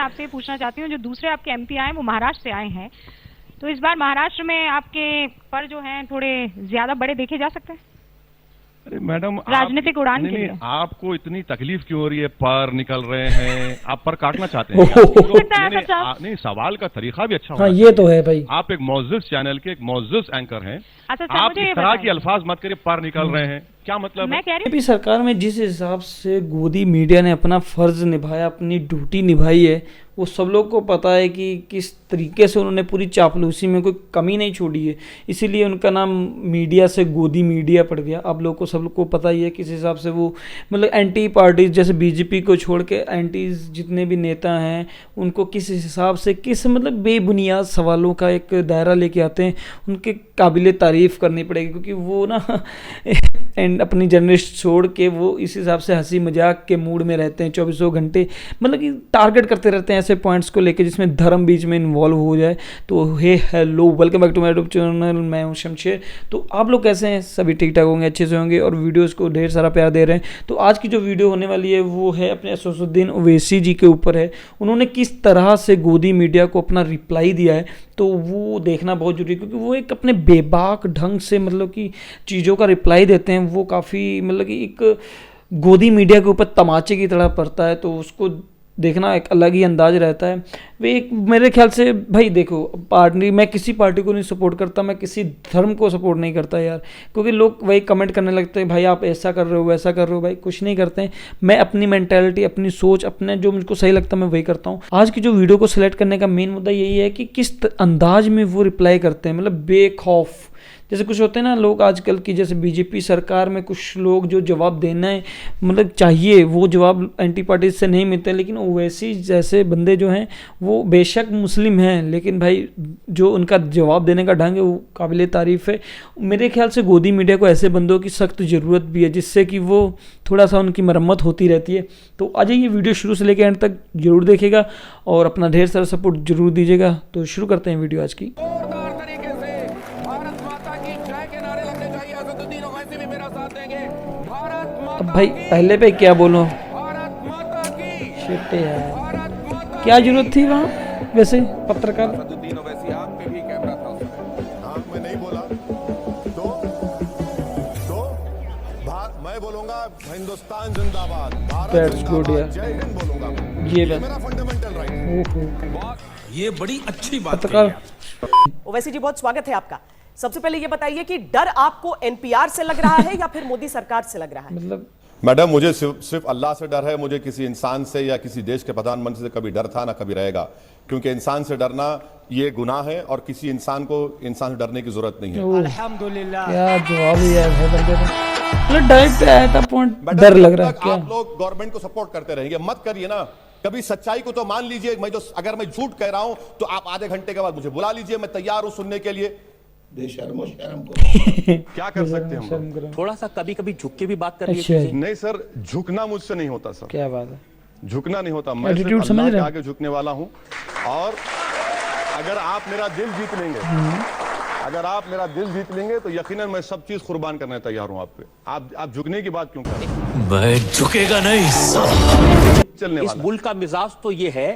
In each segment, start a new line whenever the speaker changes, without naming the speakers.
आपसे पूछना चाहती हूँ, जो दूसरे आपके एमपी आए वो महाराष्ट्र से आए हैं, तो इस बार महाराष्ट्र में आपके पर जो हैं थोड़े ज्यादा बड़े देखे जा सकते हैं?
अरे मैडम,
राजनीतिक उड़ान के
नहीं,
लिए
आपको इतनी तकलीफ क्यों हो रही है? पर निकल रहे हैं, आप पर काटना चाहते हैं? नहीं, सवाल का तरीका भी अच्छा
हाँ, ये तो है भाई।
आप एक मोअज़्ज़िज़ चैनल के एक मोअज़्ज़िज़ एंकर हैं।
अच्छा,
आप इस तरह की अल्फाज मत करिए, पर निकल रहे हैं, क्या मतलब?
मैं कह रही
हूँ सरकार में जिस हिसाब से गोदी मीडिया ने अपना फर्ज निभाया, अपनी ड्यूटी निभाई है, वो सब लोग को पता है कि किस तरीके से उन्होंने पूरी चापलूसी में कोई कमी नहीं छोड़ी है। इसीलिए उनका नाम मीडिया से गोदी मीडिया पड़ गया। अब लोग को सब लोग को पता ही है किस हिसाब से वो मतलब एंटी पार्टीज जैसे बीजेपी को छोड़ के एंटीज जितने भी नेता हैं उनको किस हिसाब से किस मतलब बेबुनियाद सवालों का एक दायरा लेके आते हैं, उनके काबिले तारीफ़ करनी पड़ेगी, क्योंकि वो ना एंड अपनी जर्नलिस्ट छोड़ के वो इस हिसाब से हंसी मजाक के मूड में रहते हैं 24 घंटे, मतलब कि टारगेट करते रहते हैं ऐसे पॉइंट्स को लेके जिसमें धर्म बीच में इन्वॉल्व हो जाए। तो hey hello, welcome back to my YouTube channel, मैं हूं शमशेर। तो आप लोग कैसे हैं? सभी ठीक ठाक होंगे, अच्छे से होंगे और वीडियोज़ को ढेर सारा प्यार दे रहे हैं। तो आज की जो वीडियो होने वाली है वो है अपने असदुद्दीन ओवैसी जी के ऊपर है। उन्होंने किस तरह से गोदी मीडिया को अपना रिप्लाई दिया है, तो वो देखना बहुत जरूरी है, क्योंकि वो एक अपने बेबाक ढंग से मतलब कि चीज़ों का रिप्लाई देते हैं। वो काफ़ी मतलब कि एक गोदी मीडिया के ऊपर तमाचे की तरह पड़ता है, तो उसको देखना एक अलग ही अंदाज रहता है। वे एक मेरे ख्याल से भाई देखो, पार्टी मैं किसी पार्टी को नहीं सपोर्ट करता, मैं किसी धर्म को सपोर्ट नहीं करता यार, क्योंकि लोग वही कमेंट करने लगते हैं भाई आप ऐसा कर रहे हो वैसा कर रहे हो। भाई कुछ नहीं करते हैं, मैं अपनी मेंटालिटी, अपनी सोच, अपने जो मुझको सही लगता है मैं वही करता हूँ। आज की जो वीडियो को सिलेक्ट करने का मेन मुद्दा यही है कि किस अंदाज में वो रिप्लाई करते हैं, मतलब बेखौफ। जैसे कुछ होते हैं ना लोग आजकल की, जैसे बीजेपी सरकार में कुछ लोग जो जवाब देना है मतलब चाहिए वो जवाब एंटी पार्टी से नहीं मिलते, लेकिन ओवैसी जैसे बंदे जो हैं वो बेशक मुस्लिम हैं, लेकिन भाई जो उनका जवाब देने का ढंग है वो काबिल तारीफ़ है। मेरे ख्याल से गोदी मीडिया को ऐसे बंदों की सख्त ज़रूरत भी है, जिससे कि वो थोड़ा सा उनकी मरम्मत होती रहती है। तो आज ये वीडियो शुरू से लेकर एंड तक जरूर देखेगा और अपना ढेर सारा सपोर्ट जरूर दीजिएगा। तो शुरू करते हैं वीडियो आज की। अब भाई पहले पे क्या बोलो, शिट यार, क्या जरूरत थी वहाँ वैसे पत्रकार?
मैं नहीं बोला तो मैं बोलूंगा हिंदुस्तान जिंदाबाद, भारत जिंदाबाद, जय हिंद बोलूंगा। ये मेरा फंडामेंटल राइट।
ये बड़ी अच्छी बात
पत्रकार ओवैसी जी, बहुत स्वागत है आपका। सबसे पहले ये बताइए कि डर आपको एनपीआर से लग रहा है या फिर मोदी सरकार से लग रहा है?
मतलब
मैडम, मुझे सिर्फ अल्लाह से डर है, मुझे किसी इंसान से या किसी देश के प्रधानमंत्री से कभी डर था ना कभी रहेगा, क्योंकि इंसान से डरना ये गुनाह है और किसी इंसान को इंसान से डरने की जरूरत नहीं है।
अल्हम्दुलिल्लाह,
क्या जवाब दिया है बंदे ने, मतलब डायरेक्ट पे आया था पॉइंट, डर लग रहा है क्या?
आप लोग गवर्नमेंट को सपोर्ट करते रहेंगे, मत करिए ना। कभी सच्चाई को तो मान लीजिए। अगर मैं झूठ कह रहा हूं तो आप आधे घंटे के बाद मुझे बुला लीजिए, मैं तैयार हूं सुनने के लिए। शर्म को क्या कर सकते हैं हम?
थोड़ा सा कभी कभी झुक के भी बात कर
अच्छा।
नहीं सर, झुकना मुझसे नहीं होता सर।
क्या बात है,
झुकना नहीं होता, मैं
एटीट्यूड
सिर्फ अल्लाह के आगे झुकने वाला हूं। और अगर आप मेरा दिल जीत लेंगे, अगर आप मेरा दिल जीत लेंगे तो यकीनन मैं सब चीज कुर्बान करने तैयार हूं आप पे। आप झुकने की बात क्यों कर रहे हैं?
मैं झुकेगा नहीं।
चलने
इस मुल्क का मिजाज तो ये है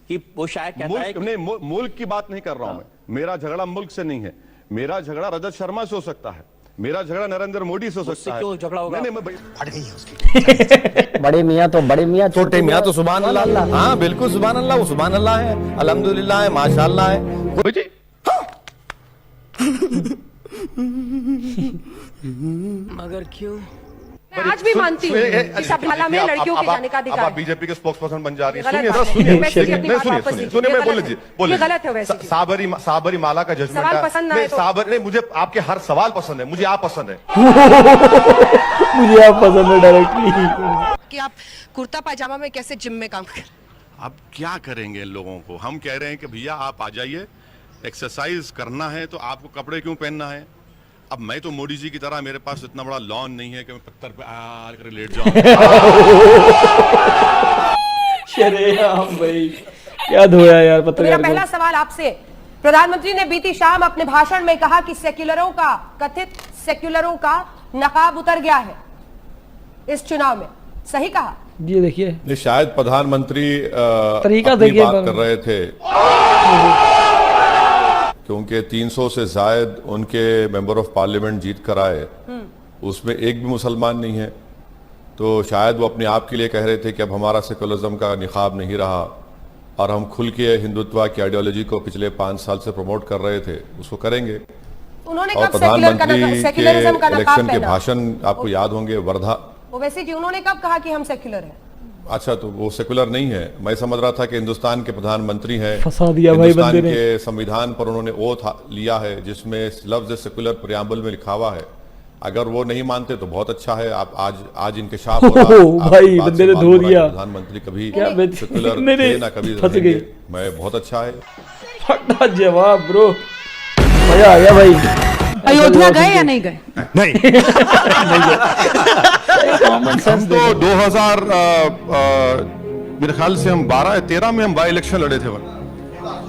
कि वो शायद कहता है
नहीं, मुल्क की बात नहीं कर रहा हूं मैं। मेरा झगड़ा मुल्क से नहीं है, मेरा झगड़ा रजत शर्मा से हो सकता है, मेरा झगड़ा नरेंद्र मोदी से हो सकता है।
क्यों झगड़ा होगा?
नहीं, फट गई है उसकी।
बड़े मियाँ तो बड़े मियाँ,
छोटे मियाँ तो सुभान अल्लाह। हाँ बिल्कुल सुभान अल्लाह, वो सुभान अल्लाह है, अल्हम्दुलिल्लाह है, माशाअल्लाह है।
मगर क्यों? मैं आज भी मानती हूँ कि सबरीमाला में लड़कियों के जाने का अधिकार।
आप बीजेपी के स्पोक्स पर्सन बन जा रही है।
सुनिए,
सुनिए, मैं बोलिए
ये गलत है वैसे।
साबरीमाला का जजमेंट
सवाल पसंद है तो
नहीं, मुझे आपके हर सवाल पसंद है, मुझे आप पसंद है।
मुझे आप पसंद है डायरेक्टली।
कि आप कुर्ता पायजामा में कैसे जिम में काम कर?
अब क्या करेंगे इन लोगों को? हम कह रहे हैं कि भैया आप आ जाइए, एक्सरसाइज करना है तो आपको कपड़े क्यों पहनना है? अब मैं तो मोदी जी की तरह, मेरे पास इतना बड़ा लॉन नहीं है कि मैं पत्थर पे कर लेट जाऊं।
शरेआम भाई, क्या धोया यार पत्रकार।
मेरा पहला सवाल आपसे, प्रधानमंत्री ने बीती शाम अपने भाषण में कहा कि कथित सेक्युलरों का नकाब उतर गया है इस चुनाव में, सही कहा?
ये देखिए
नहीं, शायद प्रधानमंत्री
तरीका
अपनी
देखिए
बात कर रहे थे, क्योंकि 300 से जायद उनके मेंबर ऑफ पार्लियामेंट जीत कर आए, उसमें एक भी मुसलमान नहीं है। तो शायद वो अपने आप के लिए कह रहे थे कि अब हमारा सेकुलरिज्म का निखाब नहीं रहा और हम खुल के हिंदुत्व की आइडियोलॉजी को पिछले 5 साल से प्रमोट कर रहे थे, उसको करेंगे।
उन्होंने
और
कब
प्रधानमंत्री
सेक्युलरिज्म का
के
नकाब
इलेक्शन के
पहना?
भाषण आपको याद होंगे, वर्धा।
ओवैसी जी, उन्होंने कब कहा कि हम सेक्युलर हैं?
अच्छा, तो वो सेकुलर नहीं है। मैं समझ रहा था कि हिंदुस्तान के प्रधानमंत्री हैं,
फंसा दिया भाई
हिंदुस्तान
बंदे ने।
के संविधान पर उन्होंने ओथ लिया है जिसमें लफ्ज सेकुलर प्रियम्बल में लिखा हुआ है। अगर वो नहीं मानते तो बहुत अच्छा है। आप आज इनकशाफ हो रहा है, आपकी
भाई
बात
बंदे
से
ने
मालूम
धो
हो रहा है
दिया।
कि प्रधानमंत्री कभी
क्या
सेकुलर
नहीं,
थे ना कभी
फंस
रहेंगे।
गई।
मैं बहुत अच्छा है।
फटा जवाब ब्रो, मजा आ गया भाई।
अयोध्या गए या नहीं गए?
नहीं,
कॉमन सेंस
हम तो 2000 मेरे ख्याल से हम 12 या 13 में हम बाई इलेक्शन लड़े थे,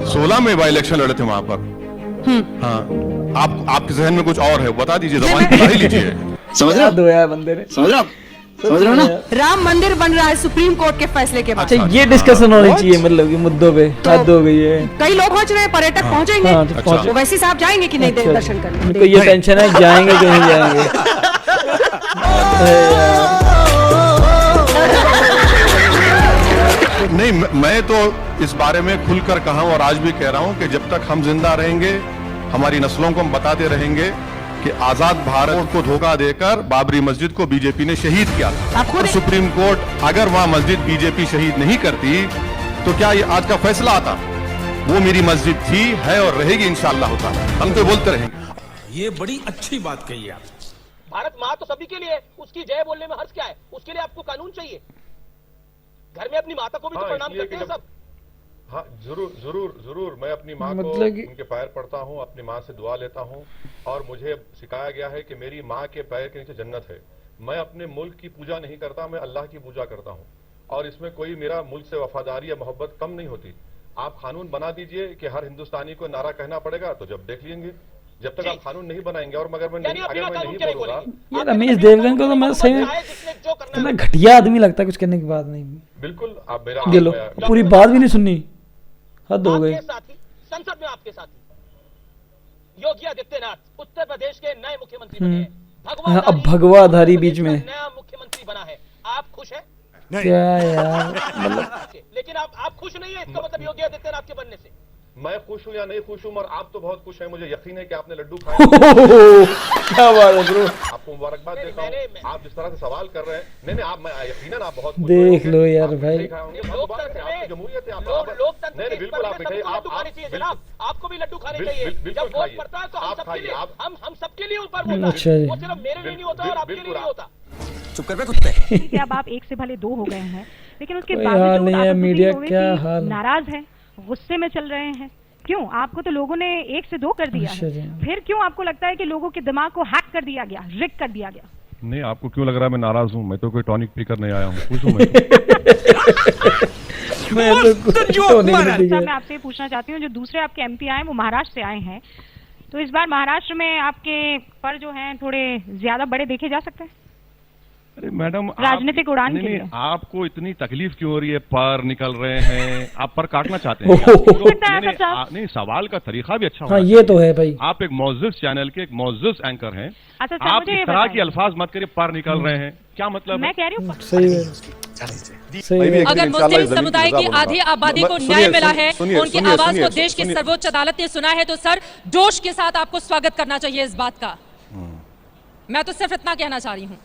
16 में बाई इलेक्शन लड़े थे वहां पर। हाँ, आपके जहन में कुछ और है, बता दीजिए, जबान खुला ही लीजिए।
समझ रहे हो?
यार बंदे ने,
समझ रहे हो ना?
राम मंदिर बन रहा है सुप्रीम कोर्ट के फैसले के बाद।
अच्छा ये डिस्कशन होनी चाहिए, मतलब कि मुद्दों पे हद हो गई है।
कई लोग पहुंच रहे हैं, पर्यटक पहुंचेंगे।
हाँ, तो पहुंचे।
ओवैसी साहब जाएंगे कि नहीं
अच्छा,
दर्शन करने?
उनको ये टेंशन है जाएंगे कि नहीं जाएंगे।
नहीं, मैं तो इस बारे में खुलकर कहा हूं और आज भी कह रहा हूं कि जब तक हम जिंदा रहेंगे, हमारी नस्लों को हम बताते रहेंगे कि आजाद भारत को धोखा देकर बाबरी मस्जिद को बीजेपी ने शहीद किया था। और सुप्रीम कोर्ट अगर वहां मस्जिद बीजेपी शहीद नहीं करती तो क्या ये आज का फैसला आता? वो मेरी मस्जिद थी, है और रहेगी इंशाअल्लाह ताला। हम तो बोलते रहेंगे।
ये बड़ी अच्छी बात कही आप।
भारत माँ तो सभी के लिए है, उसकी जय बोलने में हर्ष क्या है? उसके लिए आपको कानून चाहिए। घर में अपनी माता को भी तो प्रणाम करते हैं सब।
हाँ, जरूर मैं अपनी माँ को उनके पैर पड़ता हूँ, अपनी माँ से दुआ लेता हूँ और मुझे सिखाया गया है कि मेरी माँ के पैर के नीचे जन्नत है। मैं अपने मुल्क की पूजा नहीं करता, मैं अल्लाह की पूजा करता हूँ और इसमें कोई मेरा मुल्क से वफादारी या मोहब्बत कम नहीं होती। आप कानून बना दीजिए कि हर हिंदुस्तानी को नारा कहना पड़ेगा, तो जब देख लेंगे। जब तक आप कानून नहीं बनाएंगे और अगर मैं नहीं बोलूंगा।
ये रमेश देवगन को तो मैं सही में घटिया आदमी लगता है, कुछ करने के बाद नहीं।
बिल्कुल, आप मेरा
ये लो पूरी बात भी नहीं सुननी, हद हो गई।
संसद में आपके साथी योगी आदित्यनाथ उत्तर प्रदेश के नए मुख्यमंत्री बने हैं।
अब भगवाधारी बीच में
नया मुख्यमंत्री बना है। आप खुश हैं?
क्या यार, मतलब
लेकिन आप खुश नहीं है, इसका मतलब योगी आदित्यनाथ के बनने से। मैं खुश हूं या नहीं खुश हूं, मगर आप तो बहुत खुश हैं। मुझे यकीन है कि आपने लड्डू खाए।
क्या बात है ब्रो,
आपको मुबारकबाद देता हूं। आप जिस तरह से सवाल कर रहे हैं, नहीं आप, मैं यकीनन आप बहुत
देख लो यार भाई।
जमहूरियत है, लोकतंत्र बिल्कुल आप जनाब, आपको भी लड्डू खाने चाहिए। जब वोट पड़ता है तो हम सबके लिए ऊपर बोलता है, वो सिर्फ मेरे लिए नहीं होता और आपके लिए नहीं होता।
चुप कर बे कुत्ते।
अब आप एक से भले 2 हो गए हैं, लेकिन उसके
कोई हाल नहीं है, मीडिया
बावजूद
क्या हाल,
नाराज है, गुस्से में चल रहे हैं। क्यों? आपको तो लोगों ने 1 से 2 कर दिया है, फिर क्यों आपको लगता है कि लोगों के दिमाग को हैक कर दिया गया, रिग कर दिया गया?
नहीं, आपको क्यों लग रहा है मैं नाराज हूँ? मैं तो कोई टॉनिक पीकर नहीं आया हूँ, खुश हूँ मैं
मैं आपसे पूछना चाहती हूँ, जो दूसरे आपके एमपी आए वो महाराष्ट्र से आए हैं, तो इस बार महाराष्ट्र में आपके पर जो हैं थोड़े ज्यादा बड़े देखे जा सकते हैं?
अरे मैडम,
राजनीतिक उड़ान के लिए
आपको इतनी तकलीफ क्यों हो रही है? पर निकल रहे हैं, आप पर काटना चाहते हैं? नहीं, सवाल का तरीका भी अच्छा
हाँ, ये तो है भाई।
आप एक मोअज़्ज़िज़ चैनल के एक मोअज़्ज़िज़ एंकर हैं।
अच्छा,
आप इस तरह के अल्फाज मत करिए, पर निकल रहे हैं, क्या मतलब?
मैं कह रही हूँ
सही है, सही है।
अगर मुस्लिम समुदाय की आधी आबादी को न्याय मिला है, उनकी आवाज को देश की सर्वोच्च अदालत ने सुना है, तो सर जोश के साथ आपको स्वागत करना चाहिए इस बात का। मैं तो सिर्फ इतना कहना चाह रही हूँ।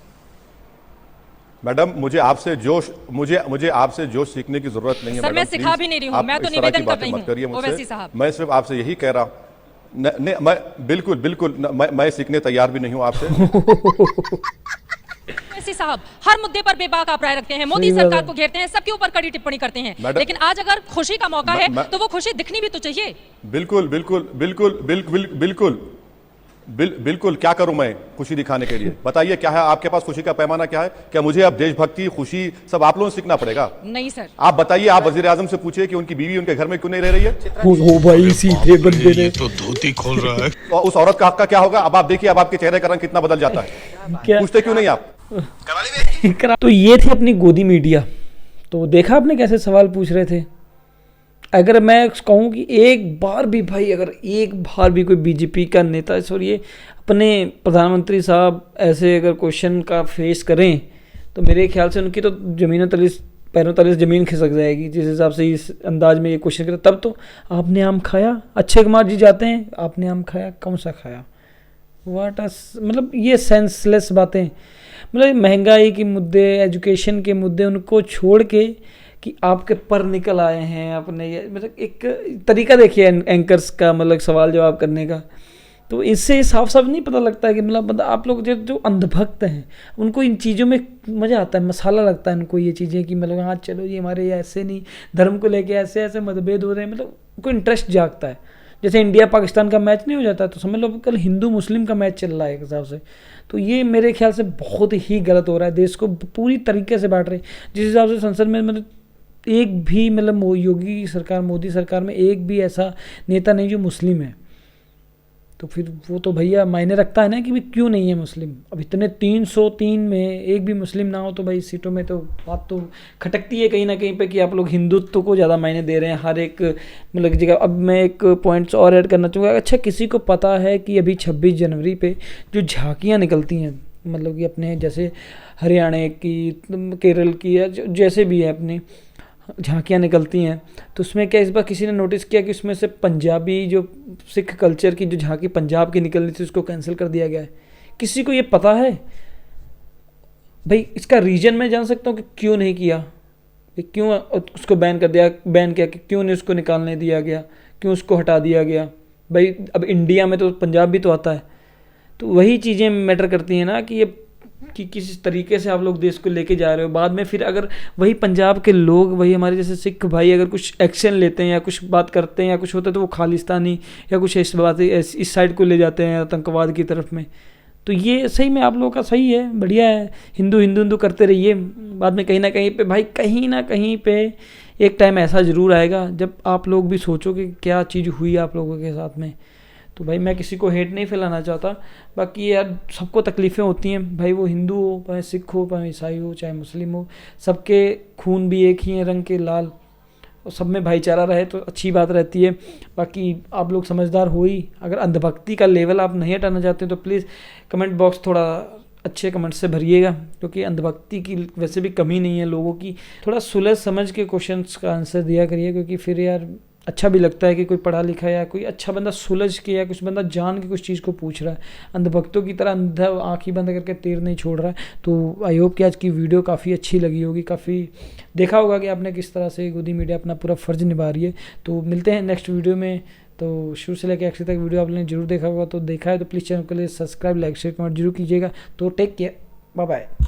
मैडम, मुझे आपसे जोश सीखने की जरूरत नहीं है।
सर, मैं सिखा भी नहीं रही हूँ, मैं तो निवेदन कर रही हूँ ओवैसी साहब।
मैं सिर्फ आपसे यही कह रहा हूँ, मैं बिल्कुल मैं सीखने तैयार भी नहीं हूँ आपसे।
ओवैसी साहब हर मुद्दे पर बेबाक आप राय रखते हैं, मोदी सरकार को घेरते हैं, सबके ऊपर कड़ी टिप्पणी करते हैं, लेकिन आज अगर खुशी का मौका है तो वो खुशी दिखनी भी तो चाहिए।
बिल्कुल क्या करूं मैं खुशी दिखाने के लिए? बताइए, क्या है आपके पास खुशी का पैमाना? क्या है? क्या मुझे अब देशभक्ति, खुशी सब आप लोगों से सीखना पड़ेगा?
नहीं सर।
आप बताइए, आप वजीर आजम से पूछिए कि उनकी बीवी उनके घर में क्यों नहीं रह रही है?
ओ भाई, सीधे बंदे ने
तो धोती खोल रहा है।
और उस औरत का हक का क्या होगा? अब आप देखिए, अब आपके चेहरे का रंग कितना बदल जाता है। पूछते क्यों नहीं आप?
तो ये थी अपनी गोदी मीडिया। तो देखा आपने कैसे सवाल पूछ रहे थे। अगर मैं कहूँ कि एक बार भी भाई, अगर एक बार भी कोई बीजेपी का नेता सॉरी अपने प्रधानमंत्री साहब ऐसे अगर क्वेश्चन का फेस करें तो मेरे ख्याल से उनकी तो ज़मीनों तले पैरों तले से ज़मीन खिसक जाएगी। जिस हिसाब से इस अंदाज में ये क्वेश्चन करें, तब तो आपने आम खाया। अक्षय कुमार जी जाते हैं, आपने आम खाया, कौन सा खाया, वाट मतलब ये सेंसलेस बातें। मतलब महंगाई के मुद्दे, एजुकेशन के मुद्दे, उनको छोड़ के कि आपके पर निकल आए हैं अपने, मतलब एक तरीका देखिए एंकर्स का मतलब सवाल जवाब करने का। तो इससे साफ साफ नहीं पता लगता है कि मतलब आप लोग जो अंधभक्त हैं उनको इन चीज़ों में मज़ा आता है, मसाला लगता है उनको ये चीज़ें कि मतलब हाँ चलो ये हमारे ऐसे नहीं, धर्म को लेके ऐसे ऐसे मतभेद हो रहे हैं, मतलब उनको इंटरेस्ट जागता है। जैसे इंडिया पाकिस्तान का मैच नहीं हो जाता तो समझ लो कल हिंदू मुस्लिम का मैच चल रहा है एक हिसाब से। तो ये मेरे ख्याल से बहुत ही गलत हो रहा है, देश को पूरी तरीके से बांट रहे। जिस हिसाब से संसद में मतलब एक भी मतलब योगी सरकार, मोदी सरकार में एक भी ऐसा नेता नहीं जो मुस्लिम है, तो फिर वो तो भैया मायने रखता है ना कि भी क्यों नहीं है मुस्लिम। अब इतने 303 में एक भी मुस्लिम ना हो तो भाई सीटों में तो बात तो खटकती है कहीं ना कहीं पे कि आप लोग हिंदुत्व को ज़्यादा मायने दे रहे हैं हर एक मतलब जगह। अब मैं एक पॉइंट्स और ऐड करना चाहूँगा। अच्छा, किसी को पता है कि अभी 26 जनवरी पे जो झांकियाँ निकलती हैं, मतलब कि अपने जैसे हरियाणा की, केरल की या जैसे भी है अपनी झांकियाँ निकलती हैं, तो उसमें क्या इस बार किसी ने नोटिस किया कि उसमें से पंजाबी जो सिख कल्चर की जो झांकी पंजाब की निकल रही थी उसको कैंसिल कर दिया गया है? किसी को ये पता है भाई? इसका रीजन मैं जान सकता हूँ कि क्यों नहीं किया, क्यों उसको बैन कर दिया, बैन किया कि क्यों नहीं उसको निकालने दिया गया, क्यों उसको हटा दिया गया? भाई अब इंडिया में तो पंजाब भी तो आता है। तो वही चीज़ें मैटर करती हैं ना कि ये कि किस तरीके से आप लोग देश को लेके जा रहे हो। बाद में फिर अगर वही पंजाब के लोग, वही हमारे जैसे सिख भाई अगर कुछ एक्शन लेते हैं या कुछ बात करते हैं या कुछ होता है तो वो खालिस्तानी या कुछ इस बात इस साइड को ले जाते हैं आतंकवाद की तरफ में। तो ये सही में आप लोगों का सही है, बढ़िया है, हिंदू हिंदू हिंदू करते रहिए। बाद में कहीं ना कहीं पे भाई, कहीं ना कहीं पे एक टाइम ऐसा ज़रूर आएगा जब आप लोग भी सोचो कि क्या चीज़ हुई आप लोगों के साथ में। तो भाई मैं किसी को हेट नहीं फैलाना चाहता, बाकी यार सबको तकलीफ़ें होती हैं भाई, वो हिंदू हो, चाहे सिख हो, चाहे ईसाई हो, चाहे मुस्लिम हो, सबके खून भी एक ही है रंग के लाल, और सब में भाईचारा रहे तो अच्छी बात रहती है। बाकी आप लोग समझदार हो ही, अगर अंधभक्ति का लेवल आप नहीं हटाना चाहते तो प्लीज़ कमेंट बॉक्स थोड़ा अच्छे कमेंट से भरिएगा, क्योंकि अंधभक्ति की वैसे भी कमी नहीं है लोगों की। थोड़ा सुलझ समझ के क्वेश्चंस का आंसर दिया करिए, क्योंकि फिर यार अच्छा भी लगता है कि कोई पढ़ा लिखा या कोई अच्छा बंदा सुलझ के या कुछ बंदा जान के कुछ चीज़ को पूछ रहा है, अंधभक्तों की तरह अंधा आँख ही बंद करके तीर नहीं छोड़ रहा है। तो आई होप कि आज की वीडियो काफ़ी अच्छी लगी होगी, काफ़ी देखा होगा कि आपने किस तरह से गोदी मीडिया अपना पूरा फ़र्ज निभा रही है। तो मिलते हैं नेक्स्ट वीडियो में। तो शुरू से लेकर आखिर तक वीडियो आपने जरूर देखा होगा, तो देखा है तो प्लीज़ चैनल के लिए सब्सक्राइब, लाइक, शेयर, कमेंट जरूर कीजिएगा। तो टेक केयर, बाय बाय।